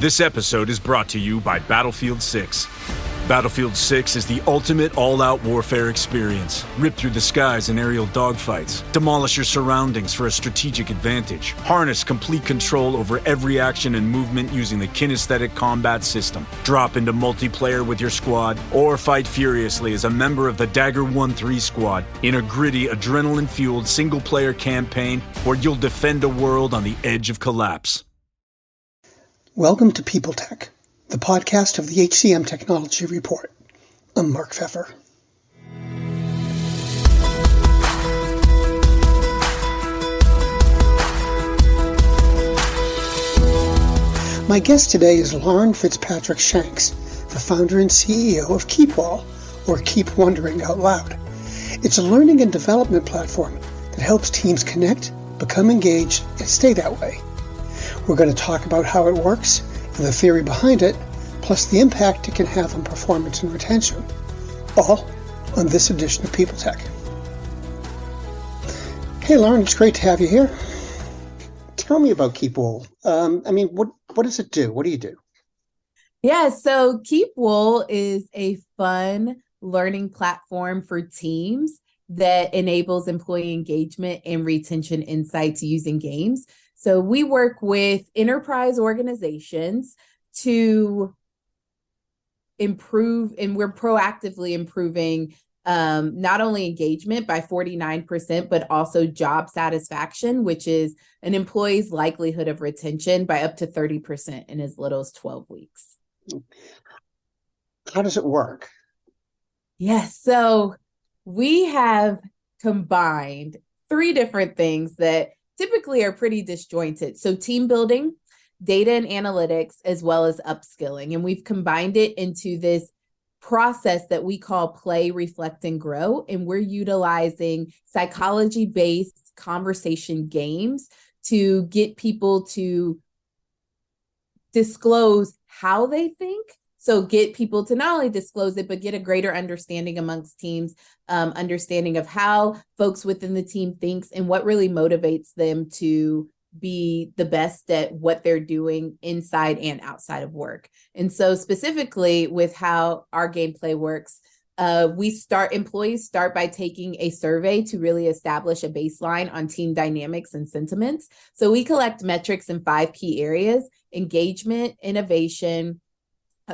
This episode is brought to you by Battlefield 6. Battlefield 6 is the ultimate all-out warfare experience. Rip through the skies in aerial dogfights. Demolish your surroundings for a strategic advantage. Harness complete control over every action and movement using the kinesthetic combat system. Drop into multiplayer with your squad, or fight furiously as a member of the Dagger 1-3 squad in a gritty, adrenaline-fueled single-player campaign where you'll defend a world on the edge of collapse. Welcome to People Tech, the podcast of the HCM Technology Report. I'm Mark Pfeffer. My guest today is Lauren Fitzpatrick Shanks, the founder and CEO of KeepWOL, or Keep Wondering Out Loud. It's a learning and development platform that helps teams connect, become engaged, and stay that way. We're going to talk about how it works and the theory behind it, plus the impact it can have on performance and retention, all on this edition of People Tech. Hey, Lauren, it's great to have you here. Tell me about KeepWOL. What does it do? What do you do? Yeah, so KeepWOL is a fun learning platform for teams that enables employee engagement and retention insights using games. So we work with enterprise organizations to improve, and we're proactively improving not only engagement by 49%, but also job satisfaction, which is an employee's likelihood of retention by up to 30% in as little as 12 weeks. How does it work? Yes, so we have combined three different things that typically are pretty disjointed. So team building, data and analytics, as well as upskilling. And we've combined it into this process that we call play, reflect, and grow. And we're utilizing psychology-based conversation games to get people to disclose how they think. So get people to not only disclose it, but get a greater understanding amongst teams, understanding of how folks within the team thinks and what really motivates them to be the best at what they're doing inside and outside of work. And so specifically with how our gameplay works, employees start by taking a survey to really establish a baseline on team dynamics and sentiments. So we collect metrics in 5 key areas: engagement, innovation,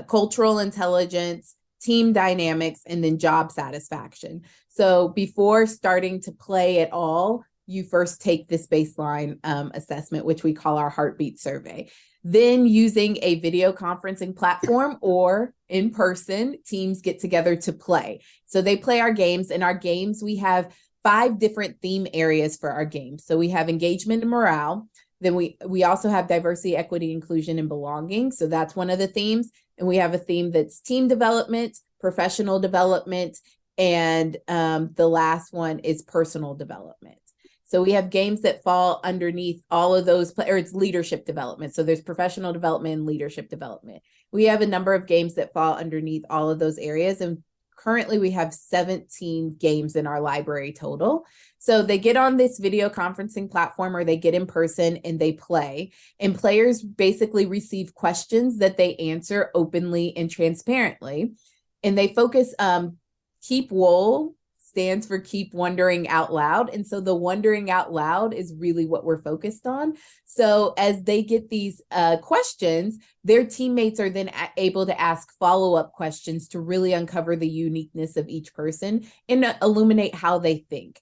cultural intelligence, team dynamics, and then job satisfaction. So before starting to play at all, you first take this baseline assessment, which we call our heartbeat survey. Then using a video conferencing platform or in person, teams get together to play. So they play our games. In our games, we have 5 different theme areas for our games. So we have engagement and morale. Then we also have diversity, equity, inclusion, and belonging. So that's one of the themes. And we have a theme that's team development, professional development, and the last one is personal development. So we have games that fall underneath all of those, or it's leadership development. So there's professional development and leadership development. We have a number of games that fall underneath all of those areas. And currently we have 17 games in our library total. So they get on this video conferencing platform or they get in person and they play. And players basically receive questions that they answer openly and transparently. And they focus, KeepWOL stands for Keep Wondering Out Loud. And so the wondering out loud is really what we're focused on. So as they get these questions, their teammates are then able to ask follow-up questions to really uncover the uniqueness of each person and illuminate how they think.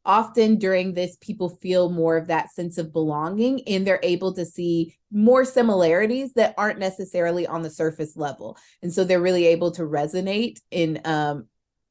Often during this, people feel more of that sense of belonging and they're able to see more similarities that aren't necessarily on the surface level. And so they're really able to resonate and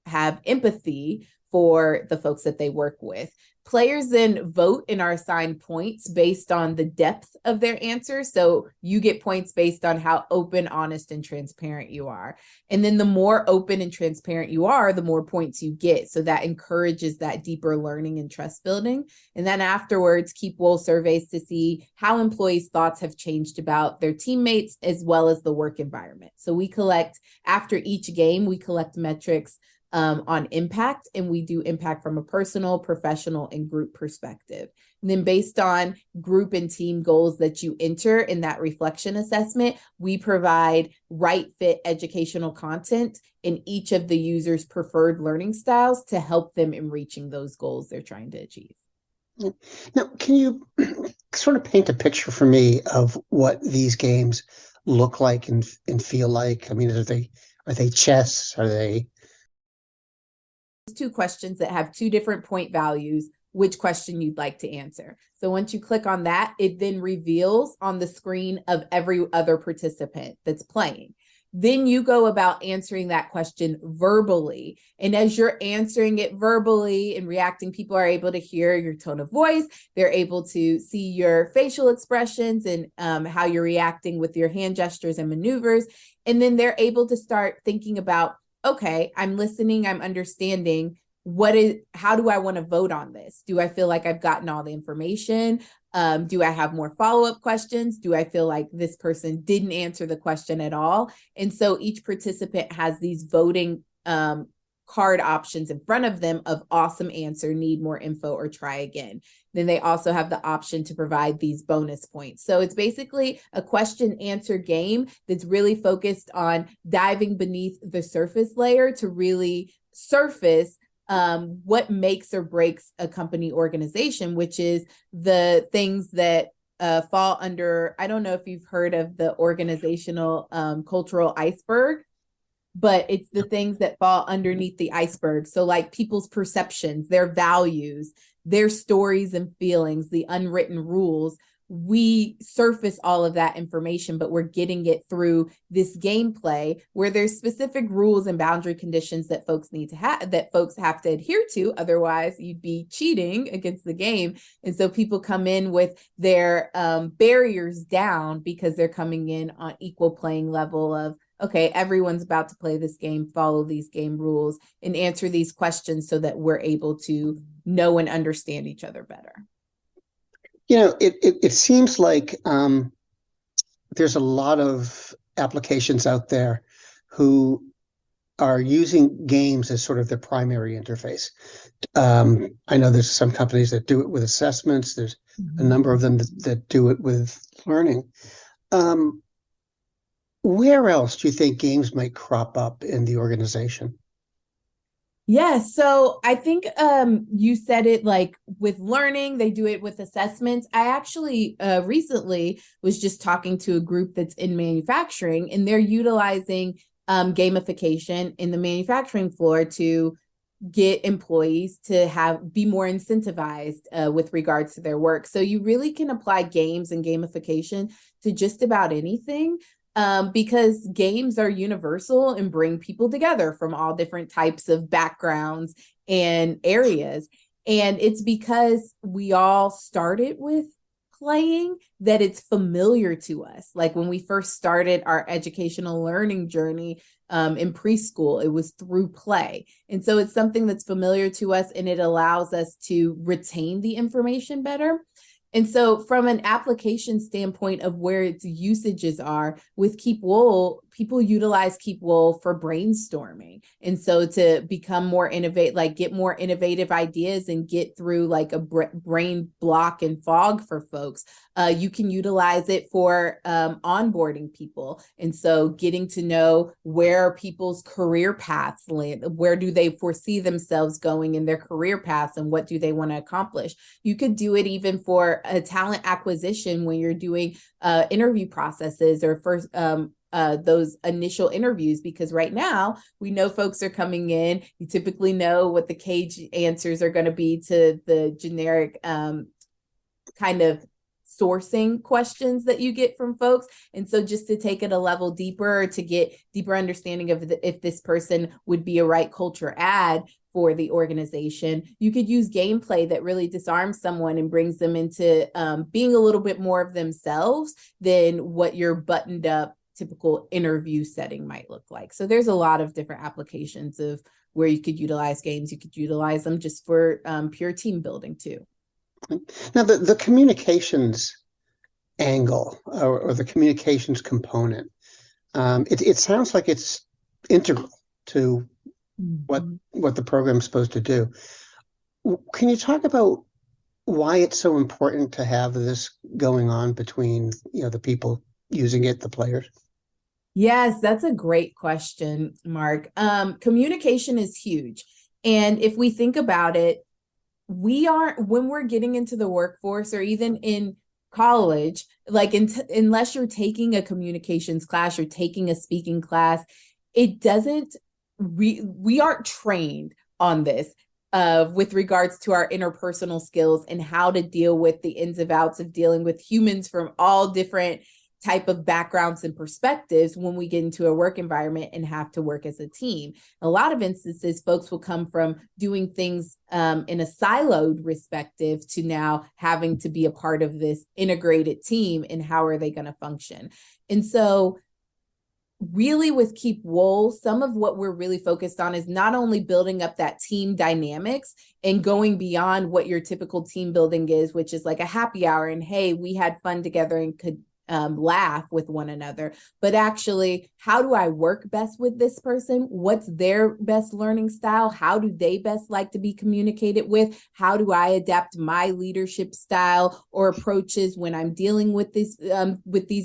have empathy for the folks that they work with. Players then vote and are assigned points based on the depth of their answers. So you get points based on how open, honest, and transparent you are. And then the more open and transparent you are, the more points you get. So that encourages that deeper learning and trust building. And then afterwards, KeepWOL surveys to see how employees' thoughts have changed about their teammates as well as the work environment. So we collect, after each game, we collect metrics on impact, and we do impact from a personal, professional, and group perspective. And then based on group and team goals that you enter in that reflection assessment, we provide right fit educational content in each of the user's preferred learning styles to help them in reaching those goals they're trying to achieve. Now, can you sort of paint a picture for me of what these games look like and feel like? I mean, are they chess? Are they two questions that have two different point values, which question you'd like to answer. So once you click on that, it then reveals on the screen of every other participant that's playing. Then you go about answering that question verbally. And as you're answering it verbally and reacting, people are able to hear your tone of voice. They're able to see your facial expressions and how you're reacting with your hand gestures and maneuvers. And then they're able to start thinking about, okay, I'm listening, I'm understanding. How do I want to vote on this? Do I feel like I've gotten all the information? Do I have more follow-up questions? Do I feel like this person didn't answer the question at all? And so each participant has these voting card options in front of them of awesome answer, need more info, or try again. Then they also have the option to provide these bonus points. So it's basically a question answer game that's really focused on diving beneath the surface layer to really surface what makes or breaks a company organization, which is the things that fall under, I don't know if you've heard of the organizational cultural iceberg, but it's the things that fall underneath the iceberg. So like people's perceptions, their values, their stories and feelings, the unwritten rules. We surface all of that information, but we're getting it through this gameplay where there's specific rules and boundary conditions that folks need to have, that folks have to adhere to. Otherwise, you'd be cheating against the game. And so people come in with their barriers down because they're coming in on equal playing level of, okay, everyone's about to play this game, follow these game rules, and answer these questions so that we're able to know and understand each other better. You know, it seems like there's a lot of applications out there who are using games as sort of their primary interface. I know there's some companies that do it with assessments. There's a number of them that do it with learning. Where else do you think games might crop up in the organization? Yeah, so I think you said it like with learning, they do it with assessments. I actually recently was just talking to a group that's in manufacturing, and they're utilizing gamification in the manufacturing floor to get employees to be more incentivized with regards to their work. So you really can apply games and gamification to just about anything. Because games are universal and bring people together from all different types of backgrounds and areas. And it's because we all started with playing that it's familiar to us. Like when we first started our educational learning journey in preschool, it was through play. And so it's something that's familiar to us, and it allows us to retain the information better. And so from an application standpoint of where its usages are with KeepWOL, people utilize KeepWOL for brainstorming. And so to become more innovative, like get more innovative ideas and get through like a brain block and fog for folks, you can utilize it for onboarding people. And so getting to know where people's career paths land, where do they foresee themselves going in their career paths, and what do they want to accomplish. You could do it even for a talent acquisition when you're doing interview processes or first those initial interviews, because right now we know folks are coming in. You typically know what the cage answers are going to be to the generic kind of sourcing questions that you get from folks. And so just to take it a level deeper, to get deeper understanding of if this person would be a right culture add for the organization, you could use gameplay that really disarms someone and brings them into being a little bit more of themselves than what your buttoned up typical interview setting might look like. So there's a lot of different applications of where you could utilize games. You could utilize them just for pure team building too. Now, the communications angle or the communications component, it sounds like it's integral to what the program's supposed to do. Can you talk about why it's so important to have this going on between, the people using it, the players? Yes, that's a great question, Mark. Communication is huge. And if we think about it, when we're getting into the workforce or even in college, like unless you're taking a communications class, you're taking a speaking class, it doesn't, we aren't trained on this with regards to our interpersonal skills and how to deal with the ins and outs of dealing with humans from all different type of backgrounds and perspectives when we get into a work environment and have to work as a team. A lot of instances, folks will come from doing things in a siloed perspective to now having to be a part of this integrated team, and how are they going to function? And so really with KeepWOL, some of what we're really focused on is not only building up that team dynamics and going beyond what your typical team building is, which is like a happy hour and, hey, we had fun together and could laugh with one another, but actually, how do I work best with this person? What's their best learning style? How do they best like to be communicated with? How do I adapt my leadership style or approaches when I'm dealing with these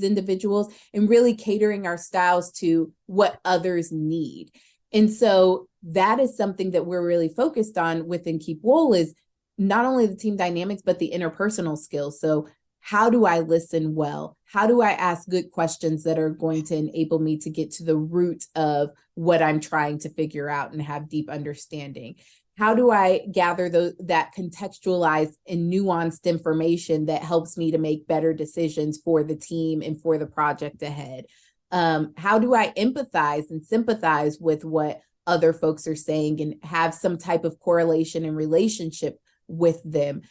individuals, and really catering our styles to what others need? And so that is something that we're really focused on within KeepWOL, is not only the team dynamics, but the interpersonal skills. So how do I listen well? How do I ask good questions that are going to enable me to get to the root of what I'm trying to figure out and have deep understanding? How do I gather that contextualized and nuanced information that helps me to make better decisions for the team and for the project ahead? How do I empathize and sympathize with what other folks are saying and have some type of correlation and relationship with them?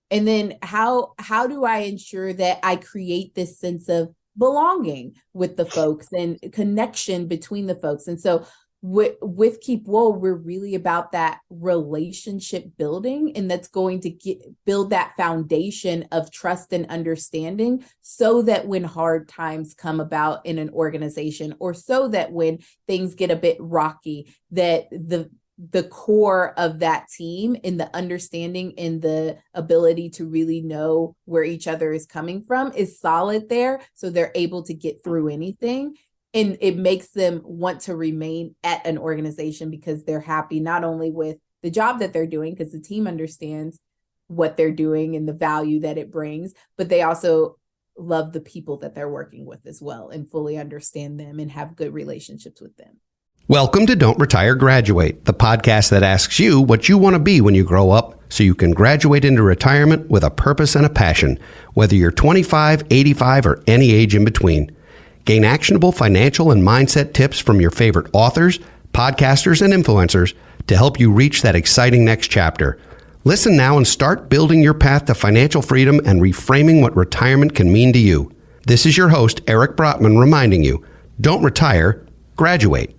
And then how do I ensure that I create this sense of belonging with the folks and connection between the folks? And so with KeepWOL, we're really about that relationship building, and that's going to build that foundation of trust and understanding, so that when hard times come about in an organization, or so that when things get a bit rocky, that the core of that team and the understanding and the ability to really know where each other is coming from is solid there, so they're able to get through anything. And it makes them want to remain at an organization because they're happy not only with the job that they're doing, because the team understands what they're doing and the value that it brings, but they also love the people that they're working with as well, and fully understand them and have good relationships with them. Welcome to Don't Retire, Graduate, the podcast that asks you what you want to be when you grow up so you can graduate into retirement with a purpose and a passion, whether you're 25, 85, or any age in between. Gain actionable financial and mindset tips from your favorite authors, podcasters, and influencers to help you reach that exciting next chapter. Listen now and start building your path to financial freedom and reframing what retirement can mean to you. This is your host, Eric Brotman, reminding you, don't retire, graduate.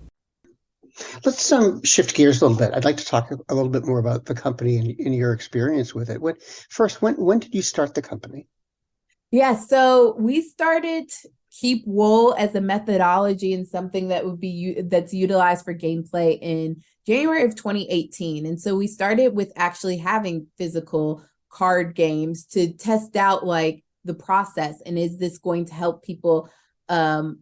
Let's shift gears a little bit. I'd like to talk a little bit more about the company and your experience with it. When did you start the company? Yeah, so we started KeepWOL as a methodology and something that that's utilized for gameplay in January of 2018. And so we started with actually having physical card games to test out like the process, and is this going to help people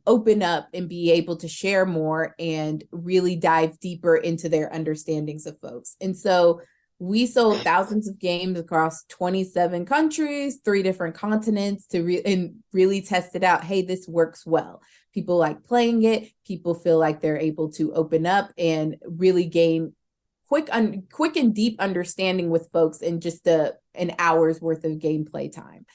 open up and be able to share more and really dive deeper into their understandings of folks. And so we sold thousands of games across 27 countries, 3 different continents and really tested out, hey, this works well. People like playing it. People feel like they're able to open up and really gain quick and deep understanding with folks in just an hour's worth of gameplay time.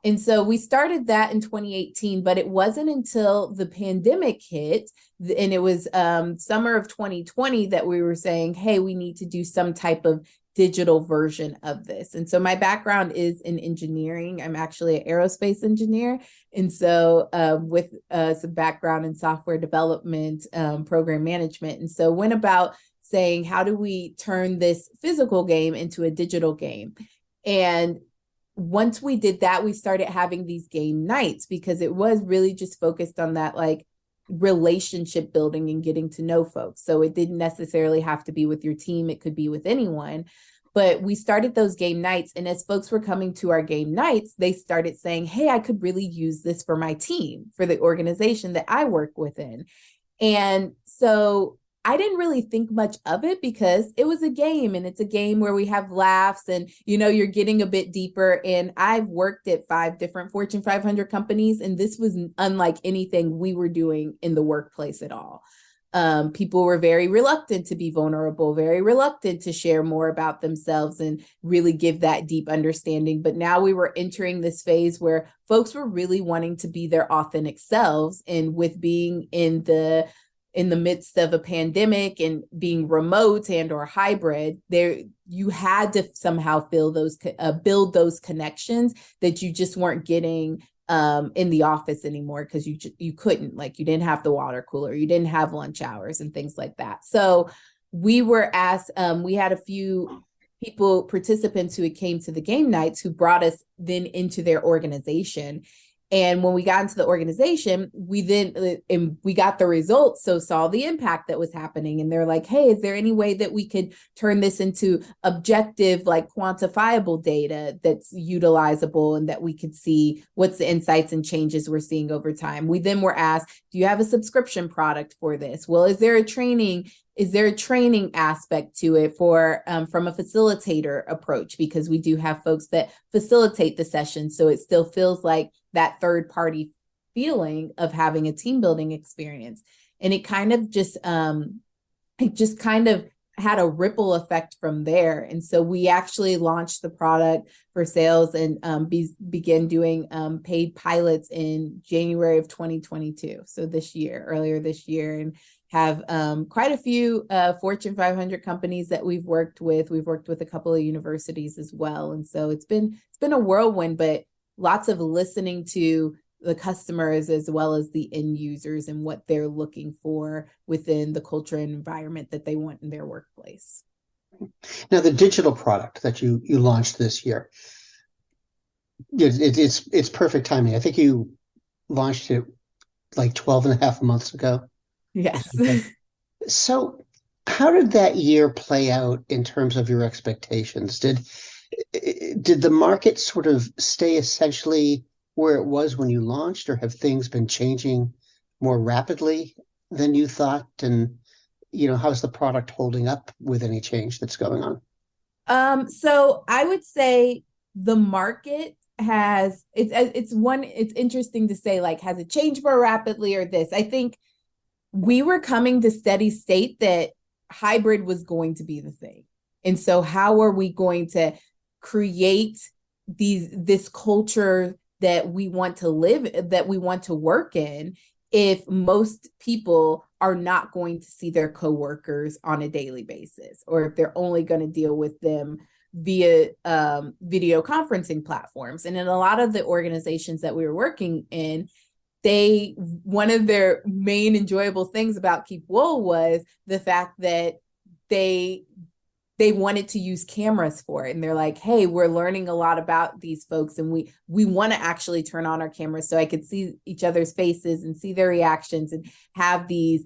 And so we started that in 2018, but it wasn't until the pandemic hit, and it was summer of 2020 that we were saying, hey, we need to do some type of digital version of this. And so my background is in engineering. I'm actually an aerospace engineer. And so with some background in software development, program management. And so went about saying, how do we turn this physical game into a digital game? And once we did that, we started having these game nights, because it was really just focused on that like relationship building and getting to know folks. So it didn't necessarily have to be with your team. It could be with anyone. But we started those game nights. And as folks were coming to our game nights, they started saying, hey, I could really use this for my team, for the organization that I work within. And so I didn't really think much of it because it was a game, and it's a game where we have laughs and, you're getting a bit deeper. And I've worked at 5 different Fortune 500 companies, and this was unlike anything we were doing in the workplace at all. People were very reluctant to be vulnerable, very reluctant to share more about themselves and really give that deep understanding. But now we were entering this phase where folks were really wanting to be their authentic selves. And with being in the midst of a pandemic and being remote and or hybrid, you had to somehow build those connections that you just weren't getting in the office anymore, because you couldn't, you didn't have the water cooler, you didn't have lunch hours and things like that. So we were asked, we had a few participants who had came to the game nights who brought us then into their organization. And when we got into the organization, we got the results, so saw the impact that was happening. And they're like, hey, is there any way that we could turn this into objective, quantifiable data that's utilizable and that we could see what's the insights and changes we're seeing over time? We then were asked, do you have a subscription product for this? Well, is there a training aspect to it for from a facilitator approach? Because we do have folks that facilitate the session, so it still feels like that third party feeling of having a team building experience. And it kind of just had a ripple effect from there. And so we actually launched the product for sales and began doing paid pilots in January of 2022. So earlier this year, and have quite a few Fortune 500 companies that we've worked with. We've worked with a couple of universities as well. And so it's been a whirlwind, but lots of listening to the customers as well as the end users and what they're looking for within the culture and environment that they want in their workplace. Now, the digital product that you launched this year, it's perfect timing. I think you launched it 12 and a half months ago. Yes. So how did that year play out in terms of your expectations? Did the market sort of stay essentially where it was when you launched, or have things been changing more rapidly than you thought? And, how's the product holding up with any change that's going on? So I would say the market it's interesting to say, has it changed more rapidly or this? I think we were coming to steady state that hybrid was going to be the thing. And so how are we going to create this culture that we want to live, that we want to work in, if most people are not going to see their coworkers on a daily basis, or if they're only going to deal with them via video conferencing platforms? And in a lot of the organizations that we were working in, one of their main enjoyable things about KeepWOL was the fact that they wanted to use cameras for it. And they're like, hey, we're learning a lot about these folks, and we want to actually turn on our cameras so I could see each other's faces and see their reactions and have these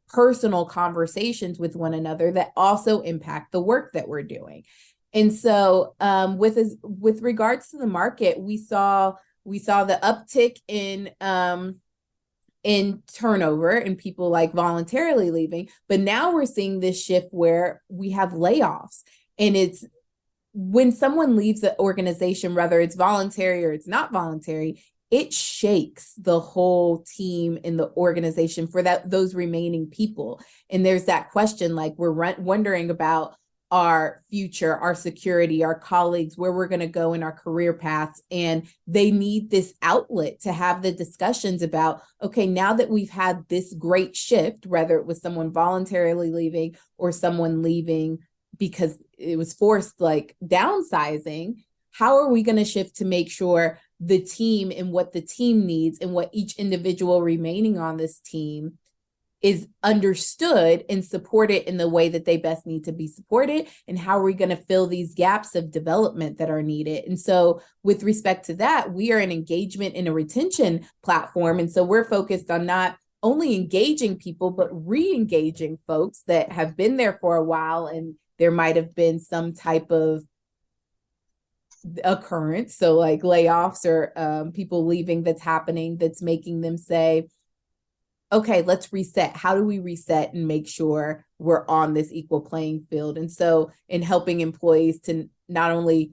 personal conversations with one another that also impact the work that we're doing. And so with regards to the market, we saw the uptick in turnover and people voluntarily leaving, but now we're seeing this shift where we have layoffs. And it's when someone leaves the organization, whether it's voluntary or it's not voluntary, it shakes the whole team in the organization for those remaining people. And there's that question, we're wondering about our future, our security, our colleagues, where we're going to go in our career paths. And they need this outlet to have the discussions about, okay, now that we've had this great shift, whether it was someone voluntarily leaving or someone leaving because it was forced, downsizing, how are we going to shift to make sure the team and what the team needs and what each individual remaining on this team is understood and supported in the way that they best need to be supported? And how are we going to fill these gaps of development that are needed? And so with respect to that, we are an engagement and a retention platform. And so we're focused on not only engaging people, but re-engaging folks that have been there for a while and there might have been some type of occurrence, so like layoffs or people leaving that's happening, that's making them say, okay, let's reset. How do we reset and make sure we're on this equal playing field? And so in helping employees to not only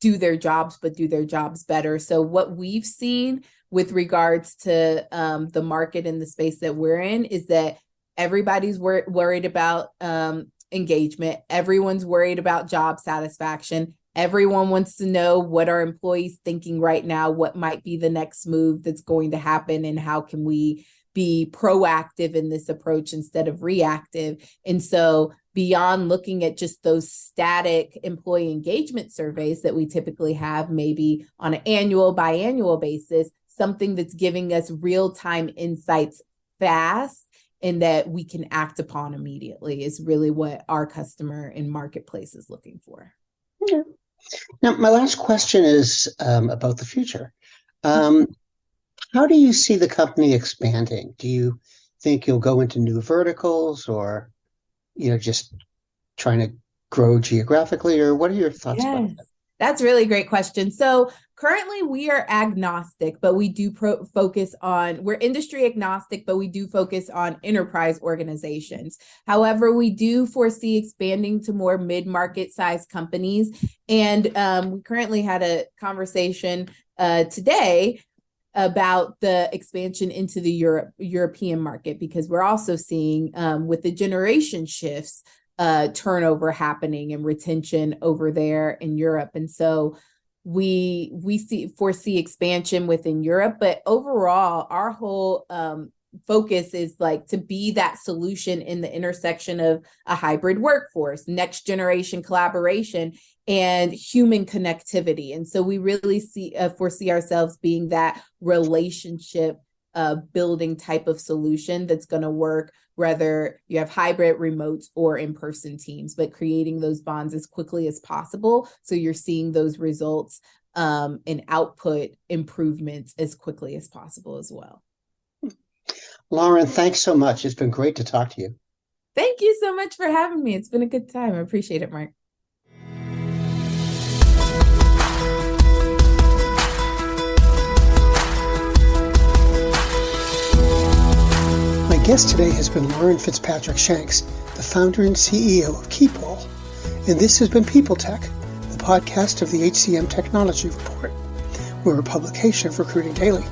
do their jobs, but do their jobs better. So what we've seen with regards to the market and the space that we're in is that everybody's worried about engagement. Everyone's worried about job satisfaction. Everyone wants to know what are employees thinking right now, what might be the next move that's going to happen, and how can we be proactive in this approach instead of reactive. And so beyond looking at just those static employee engagement surveys that we typically have, maybe on an annual, biannual basis, something that's giving us real-time insights fast and that we can act upon immediately is really what our customer and marketplace is looking for. Okay. Now, my last question is about the future. How do you see the company expanding? Do you think you'll go into new verticals, or just trying to grow geographically, or what are your thoughts about that? That's a really great question. So currently we are agnostic, but we do we're industry agnostic, but we do focus on enterprise organizations. However, we do foresee expanding to more mid-market size companies. And we currently had a conversation today about the expansion into the European market, because we're also seeing with the generation shifts, turnover happening and retention over there in Europe. And so we foresee expansion within Europe, but overall our whole focus is like to be that solution in the intersection of a hybrid workforce, next generation collaboration, and human connectivity. And so we really foresee ourselves being that relationship building type of solution that's going to work whether you have hybrid, remotes, or in-person teams, but creating those bonds as quickly as possible so you're seeing those results and output improvements as quickly as possible as well. Lauren, thanks so much. It's been great to talk to you. Thank you so much for having me. It's been a good time. I appreciate it, Mark. My guest today has been Lauren Fitzpatrick Shanks, the founder and CEO of KeepWOL. And this has been People Tech, the podcast of the HCM Technology Report. We're a publication of Recruiting Daily.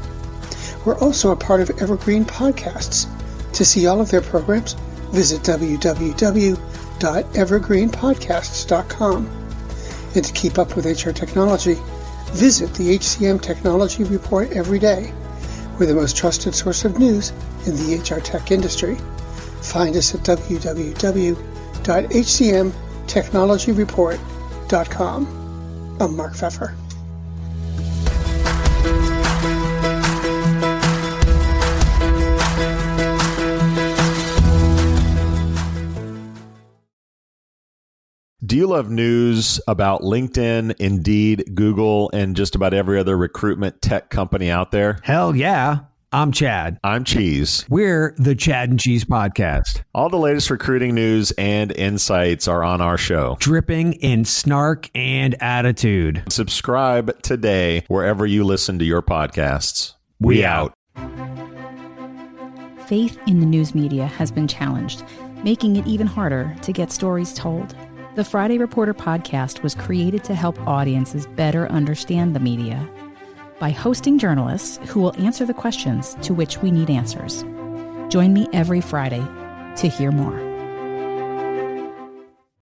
We're also a part of Evergreen Podcasts. To see all of their programs, visit www.evergreenpodcasts.com. And to keep up with HR technology, visit the HCM Technology Report every day. We're the most trusted source of news in the HR tech industry. Find us at www.hcmtechnologyreport.com. I'm Mark Pfeffer. Do you love news about LinkedIn, Indeed, Google, and just about every other recruitment tech company out there? Hell yeah. I'm Chad. I'm Cheese. We're the Chad and Cheese Podcast. All the latest recruiting news and insights are on our show. Dripping in snark and attitude. Subscribe today wherever you listen to your podcasts. We out. Faith in the news media has been challenged, making it even harder to get stories told. The Friday Reporter podcast was created to help audiences better understand the media by hosting journalists who will answer the questions to which we need answers. Join me every Friday to hear more.